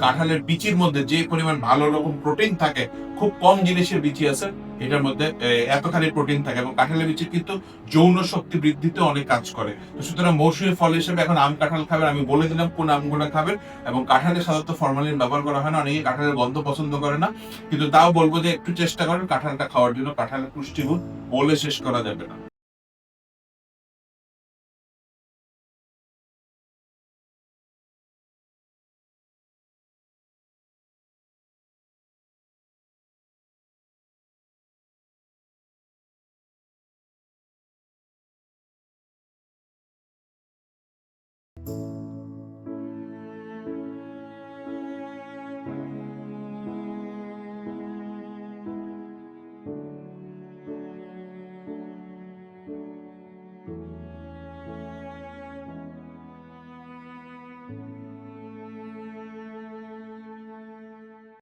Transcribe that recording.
কাঁঠালের বিচির মধ্যে যে পরিমাণ ভালো রকম প্রোটিন থাকে, খুব কম জিনিসের বিচি আছে এটার মধ্যে এতখানি প্রোটিন থাকে, এবং কাঁঠালের বিচি কিন্তু যৌন শক্তি বৃদ্ধিতে অনেক কাজ করে। তো সুতরাং মৌসুমী ফল হিসেবে এখন আম কাঁঠাল খাবেন, আমি বলে দিলাম কোন আমগুলো খাবেন। এবং কাঁঠালে সাধারণত ফরমালিন ব্যবহার করা হয় না, অনেকে কাঁঠালের গন্ধ পছন্দ করে না, কিন্তু তাও বলবো যে একটু চেষ্টা করেন কাঁঠালটা খাওয়ার জন্য। কাঁঠালের পুষ্টিগুণ বলে শেষ করা যাবে না।